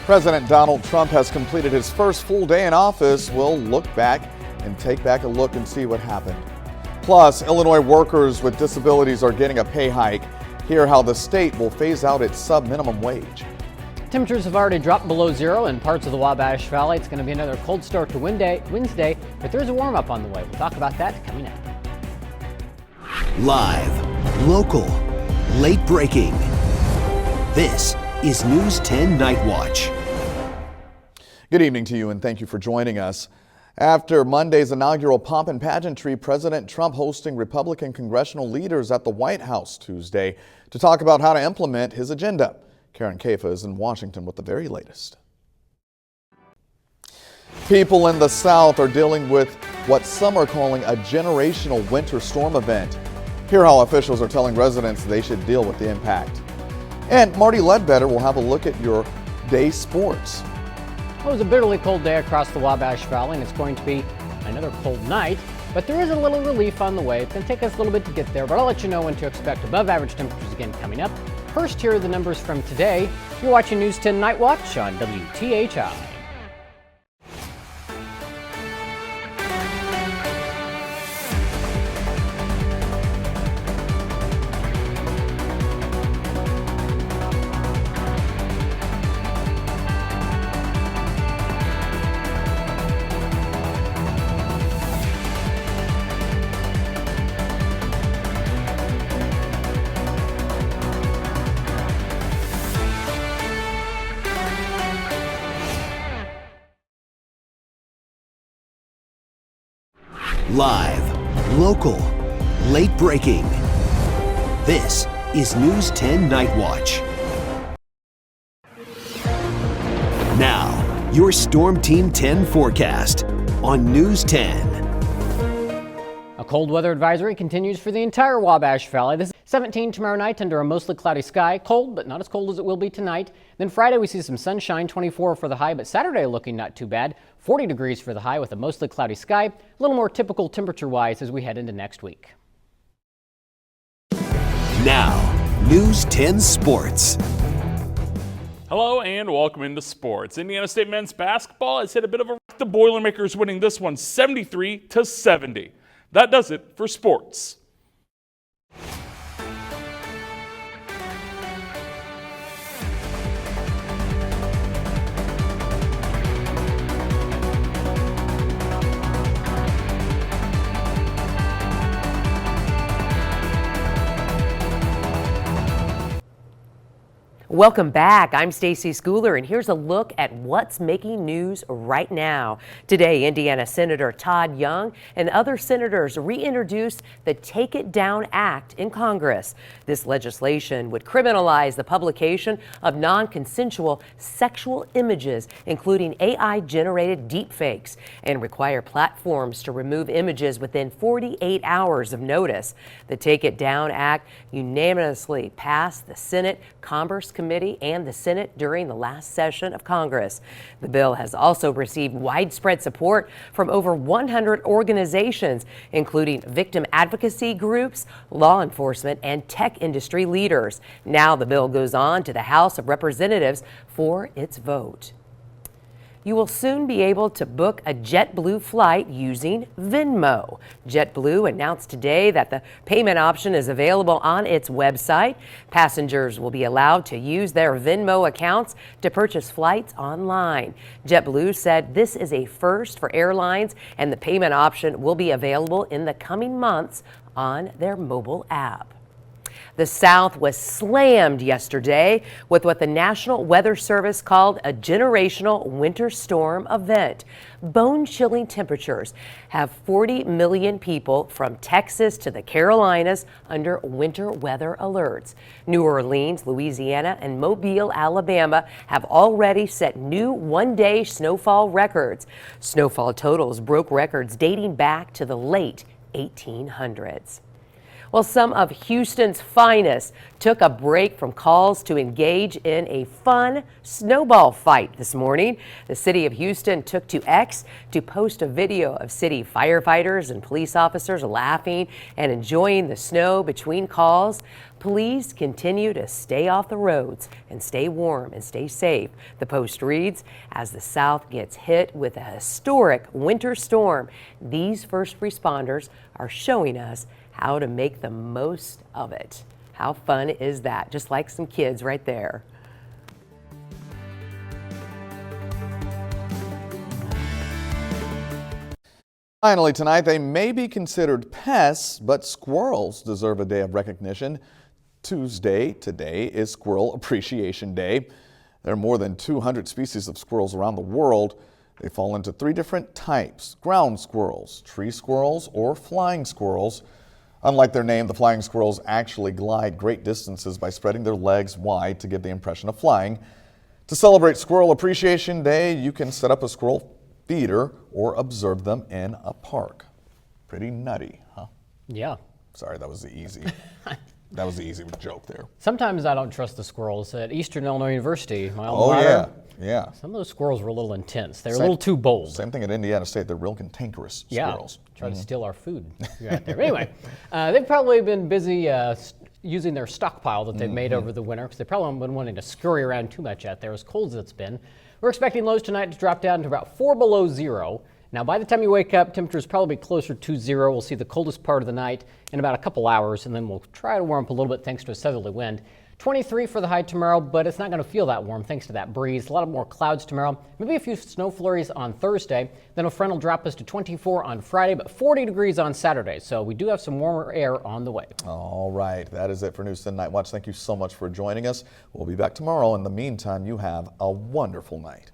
President Donald Trump has completed his first full day in office. We'll look back and take back a look and see what happened. Plus, Illinois workers with disabilities are getting a pay hike. Hear how the state will phase out its sub-minimum wage. Temperatures have already dropped below zero in parts of the Wabash Valley. It's going to be another cold start to Wednesday, but there's a warm-up on the way. We'll talk about that coming up. Live, local, late breaking. This is News 10 Night Watch. Good evening to you and thank you for joining us. After Monday's inaugural pomp and pageantry, President Trump hosting Republican congressional leaders at the White House Tuesday to talk about how to implement his agenda. Karen Kafa is in Washington with the very latest. People in the South are dealing with what some are calling a generational winter storm event. Hear how officials are telling residents they should deal with the impact. And Marty Ledbetter will have a look at your day's sports. Well, it was a bitterly cold day across the Wabash Valley, and it's going to be another cold night, but there is a little relief on the way. It's going to take us a little bit to get there, but I'll let you know when to expect above average temperatures again coming up. First, here are the numbers from today. You're watching News 10 Night Watch on WTHI. Live, local, late breaking. This is News 10 Night Watch. Now, your Storm Team 10 forecast on News 10. A cold weather advisory continues for the entire Wabash Valley. This is 17 tomorrow night under a mostly cloudy sky. Cold, but not as cold as it will be tonight. Then Friday we see some sunshine, 24 for the high, but Saturday looking not too bad. 40 degrees for the high with a mostly cloudy sky. A little more typical temperature-wise as we head into next week. Now, News 10 Sports. Hello and welcome into sports. Indiana State men's basketball has hit a bit of a wreck. The Boilermakers winning this one 73-70. That does it for sports. Welcome back. I'm Stacy Schooler, and here's a look at what's making news right now. Today, Indiana Senator Todd Young and other senators reintroduced the Take It Down Act in Congress. This legislation would criminalize the publication of non-consensual sexual images, including AI-generated deepfakes, and require platforms to remove images within 48 hours of notice. The Take It Down Act unanimously passed the Senate Commerce Committee and the Senate during the last session of Congress. The bill has also received widespread support from over 100 organizations, including victim advocacy groups, law enforcement, and tech industry leaders. Now the bill goes on to the House of Representatives for its vote. You will soon be able to book a JetBlue flight using Venmo. JetBlue announced today that the payment option is available on its website. Passengers will be allowed to use their Venmo accounts to purchase flights online. JetBlue said this is a first for airlines, and the payment option will be available in the coming months on their mobile app. The South was slammed yesterday with what the National Weather Service called a generational winter storm event. Bone-chilling temperatures have 40 million people from Texas to the Carolinas under winter weather alerts. New Orleans, Louisiana, and Mobile, Alabama have already set new one-day snowfall records. Snowfall totals broke records dating back to the late 1800s. Well, some of Houston's finest took a break from calls to engage in a fun snowball fight this morning. The city of Houston took to X to post a video of city firefighters and police officers laughing and enjoying the snow between calls. Please continue to stay off the roads and stay warm and stay safe. The post reads, as the South gets hit with a historic winter storm, these first responders are showing us how to make the most of it. How fun is that? Just like some kids right there. Finally tonight, they may be considered pests, but squirrels deserve a day of recognition. Tuesday, today, is Squirrel Appreciation Day. There are more than 200 species of squirrels around the world. They fall into 3 different types: ground squirrels, tree squirrels, or flying squirrels. Unlike their name, the flying squirrels actually glide great distances by spreading their legs wide to give the impression of flying. To celebrate Squirrel Appreciation Day, you can set up a squirrel feeder or observe them in a park. Pretty nutty, huh? Yeah. Sorry, that was the easy. That was the easy joke there. Sometimes I don't trust the squirrels. At Eastern Illinois University, my alma mater, yeah. some of those squirrels were a little intense. They were a little too bold. Same thing at Indiana State. They're real cantankerous squirrels. Try to steal our food. You're out there. But anyway, they've probably been busy using their stockpile that they've made over the winter, because they probably haven't been wanting to scurry around too much out there as cold as it's been. We're expecting lows tonight to drop down to about 4 below zero. Now, by the time you wake up, temperatures probably closer to zero. We'll see the coldest part of the night in about a couple hours, and then we'll try to warm up a little bit thanks to a southerly wind. 23 for the high tomorrow, but it's not going to feel that warm thanks to that breeze. A lot more clouds tomorrow, maybe a few snow flurries on Thursday. Then a front will drop us to 24 on Friday, but 40 degrees on Saturday. So we do have some warmer air on the way. All right, that is it for News 10 Night Watch. Thank you so much for joining us. We'll be back tomorrow. In the meantime, you have a wonderful night.